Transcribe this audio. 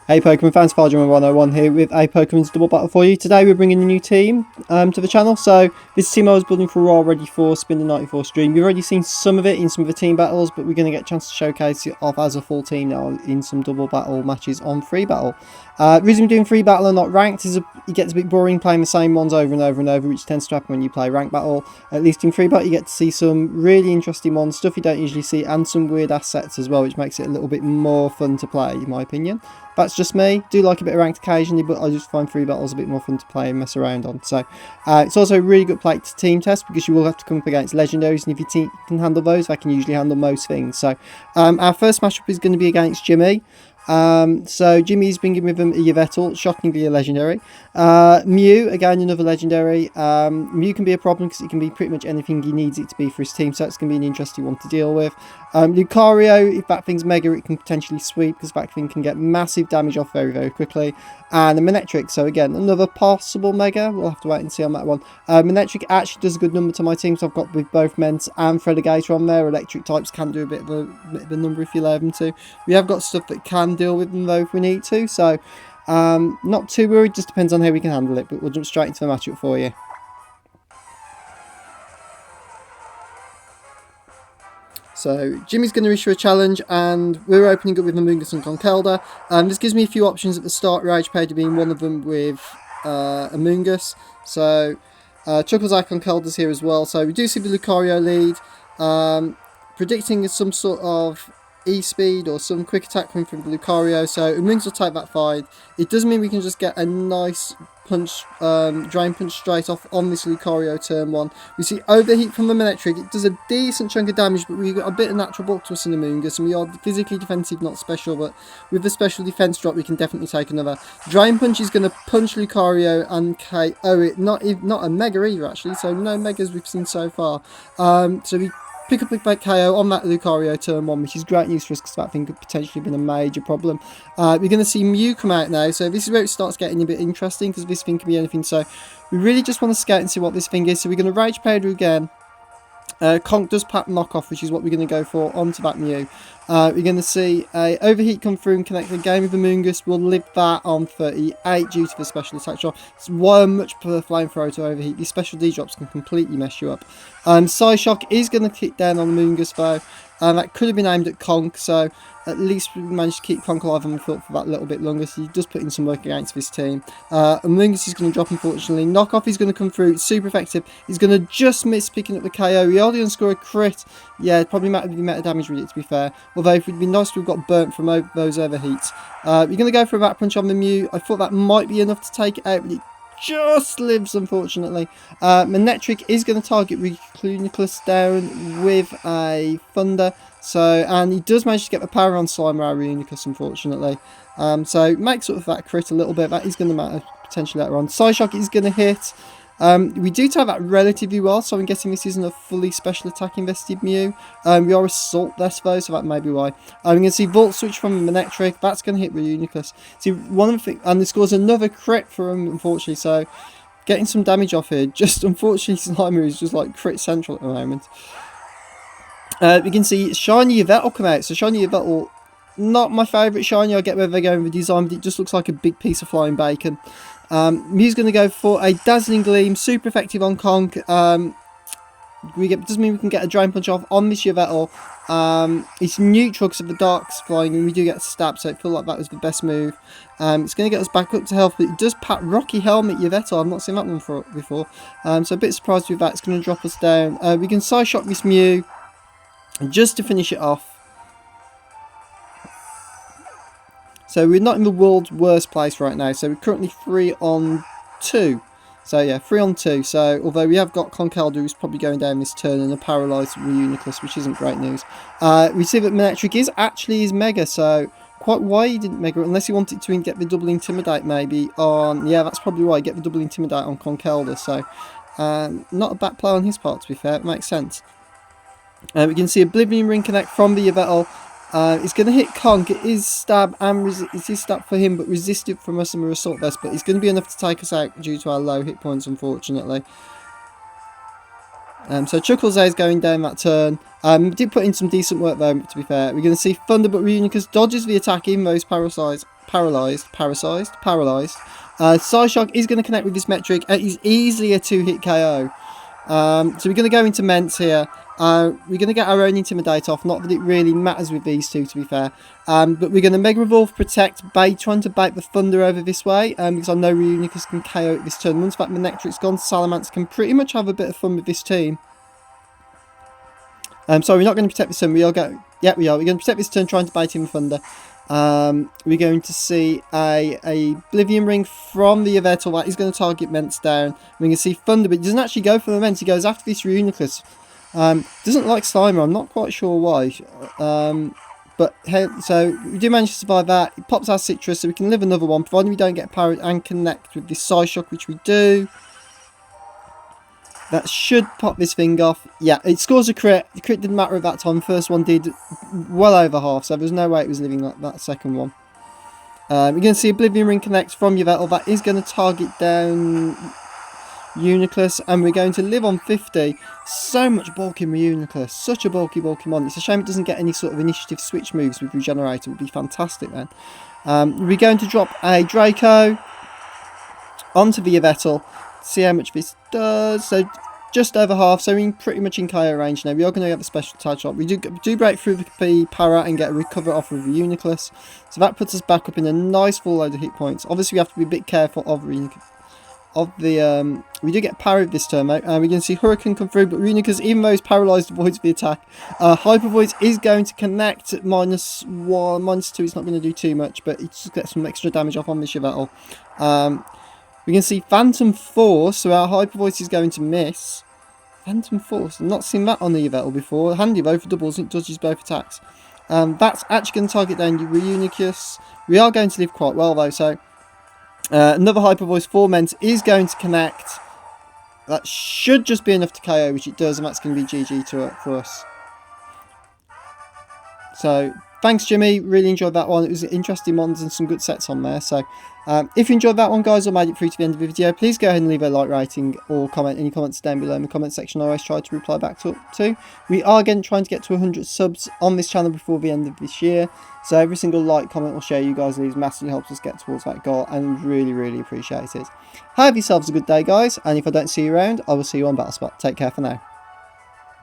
Hey Pokemon fans, Farger101 here with a Pokemon's Double Battle for you. Today we're bringing a new team to the channel. So this team I was building for Raw ready for Spin the 94 stream. You've already seen some of it in some of the team battles, but we're going to get a chance to showcase it off as a full team now in some Double Battle matches on Free Battle. Reason we're doing Free Battle and not Ranked is it gets a bit boring playing the same ones over and over and over, which tends to happen when you play Ranked Battle. At least in Free Battle you get to see some really interesting ones, stuff you don't usually see, and some weird assets as well, which makes it a little bit more fun to play in my opinion. That's just me. Do like a bit of ranked occasionally, but I just find free battles a bit more fun to play and mess around on. So it's also a really good play to team test because you will have to come up against legendaries, and if your team can handle those, they can usually handle most things. So our first matchup is going to be against Jimmy. So Jimmy's been given with him a Yveltal, shockingly a legendary. Mew, again another legendary. Mew can be a problem because it can be pretty much anything he needs it to be for his team, so that's going to be an interesting one to deal with. Lucario, if that thing's mega, it can potentially sweep because that thing can get massive damage off very, very quickly. And a Manectric, so again, another possible mega. We'll have to wait and see on that one. Manectric actually does a good number to my team, so I've got with both Ment and Fredigator on there. Electric types can do a bit of a number if you allow them to. We have got stuff that can deal with them though if we need to, so not too worried, just depends on how we can handle it, but we'll jump straight into the matchup for you. So Jimmy's going to issue a challenge, and we're opening up with Amoonguss and Conkeldurr. This gives me a few options at the start, Rage Page being one of them with Amoonguss. So Chuckle's Icon Conkeldurr's here as well. So we do see the Lucario lead, predicting some sort of E-speed or some quick attack coming from Lucario, so Amoonguss will take that fight. It does mean we can just get a nice punch, drain punch straight off on this Lucario turn 1. We see overheat from the Manectric. It does a decent chunk of damage, but we've got a bit of natural bulk to us in Amoonguss, and we are physically defensive, not special, but with the special defense drop we can definitely take another. Drain punch is going to punch Lucario and KO it, not a mega either actually, so no megas we've seen so far. So we pick up a big KO on that Lucario turn 1, which is great news for us because that thing could potentially have been a major problem. We're going to see Mew come out now, so this is where it starts getting a bit interesting because this thing can be anything. So we really just want to scout and see what this thing is. So we're going to Rage Powder again. Conk does pat knockoff, which is what we're going to go for onto that Mew. We're going to see a overheat come through and connect the game with Amoonguss. We'll live that on 38 due to the special attack drop. It's why I much prefer Flamethrower to overheat. These special D drops can completely mess you up. Psyshock is going to kick down on Amoonguss though. That could have been aimed at Conk, so at least we managed to keep Conk alive on the field for that little bit longer, so he does put in some work against this team. Amoonguss is going to drop, unfortunately. Knockoff is going to come through. It's super effective. He's going to just miss picking up the KO. He only going to score a crit. Yeah, it probably might have been meta damage with it, to be fair. Although it would be nice to have got burnt from those overheats. You're going to go for a back punch on the Mew. I thought that might be enough to take it out, but it just lives, unfortunately. Manectric is going to target Reuniclus down with a Thunder. So, and he does manage to get the power on Slimer Reuniclus, unfortunately. So makes sort of that crit a little bit. That is going to matter potentially later on. Psyshock is going to hit. We do tie that relatively well, so I'm guessing this isn't a fully special attack invested Mew. We are Assault less though, so that may be why. I'm going to see Volt Switch from Manectric. That's going to hit Reuniclus. See, one of the things, and this scores another crit for him, unfortunately, so getting some damage off here. Just unfortunately, Slimer is just like crit central at the moment. We can see Shiny Yveltal come out. So Shiny Yveltal, not my favourite Shiny. I get where they're going with the design, but it just looks like a big piece of flying bacon. Mew's going to go for a Dazzling Gleam, super effective on Conk. Doesn't mean we can get a Drain Punch off on this Yveltal. It's neutral because of the Dark's flying, and we do get stabbed, so I feel like that was the best move. It's going to get us back up to health, but it does pat Rocky Helmet Yveltal. I've not seen that one before. So a bit surprised with that. It's going to drop us down. We can Psyshock this Mew just to finish it off. So we're not in the world's worst place right now. So we're currently 3 on 2. So yeah, 3 on 2. So although we have got Conkeldurr who's probably going down this turn and a paralysed Reuniclus, which isn't great news. We see that Manectric is actually his Mega. So quite why he didn't Mega, unless he wanted to get the double Intimidate maybe on. Yeah, that's probably why, get the double Intimidate on Conkeldurr. So not a bad play on his part, to be fair. It makes sense. We can see Oblivion Ring connect from the Yveltal. It's going to hit Conk. It is stab and it is stab for him, but resisted from us and we're Assault Vest. But it's going to be enough to take us out due to our low hit points, unfortunately. So Chuckles is going down that turn. Did put in some decent work though, to be fair. We're going to see Thunder, but Reunicus dodges the attack even though he's paralysed. Psyshock is going to connect with his Metric. He's easily a 2-hit KO. So we're going to go into Ments here. We're going to get our own Intimidate off. Not that it really matters with these two, to be fair. But we're going to Mega Revolve, Protect, trying to bait the Thunder over this way. Because I know Reunicus can KO it this turn. Once that Manectric's gone, Salamence can pretty much have a bit of fun with this team. Sorry, we're not going to protect this turn. We are going. Yeah, we are. We're going to protect this turn, trying to bait him with Thunder. We're going to see a Oblivion Ring from the Yveltal. That is going to target Ments down. We're going to see Thunder, but he doesn't actually go for the Ments. He goes after this Reunicus. Doesn't like Slimer. I'm not quite sure why. But hey, so we do manage to survive that. It pops our Citrus, so we can live another one, providing we don't get parried and connect with this Psyshock, which we do. That should pop this thing off. Yeah, it scores a crit. The crit didn't matter at that time. The first one did well over half, so there's no way it was living like that second one. You're going to see Oblivion Ring connect from Yveltal. That is going to target down Uniclus, and we're going to live on 50. So much bulk in Uniclus. Such a bulky mon. It's a shame it doesn't get any sort of initiative switch moves with Regenerator. It would be fantastic then. We're going to drop a Draco onto the Yveltal. See how much this does. So just over half, so we're pretty much in KO range now. We are going to get the special tide shot. We do break through the para and get a recover off of the Uniclus, so that puts us back up in a nice full load of hit points. Obviously we have to be a bit careful of we do get parried this turn, mate. We're going to see Hurricane come through, but Reunicus, even though he's paralysed, avoids the attack. Hyper Voice is going to connect at -1, -2. It's not going to do too much, but it just gets some extra damage off on this Yveltal. We can see Phantom Force, so our Hyper Voice is going to miss. Phantom Force, I've not seen that on the Yveltal before. Handy though for doubles, it dodges both attacks. That's actually going to target down Reunicus. We are going to live quite well though, so another Hyper Voice for Ment is going to connect. That should just be enough to KO, which it does, and that's going to be GG for us. So thanks, Jimmy. Really enjoyed that one. It was interesting mons and some good sets on there. So if you enjoyed that one, guys, or made it through to the end of the video, please go ahead and leave a like rating or comment. Any comments down below in the comment section. I always try to reply back to. We are again trying to get to 100 subs on this channel before the end of this year. So every single like, comment, or share you guys leave massively helps us get towards that goal, and really, really appreciate it. Have yourselves a good day, guys. And if I don't see you around, I will see you on Battle Spot. Take care for now.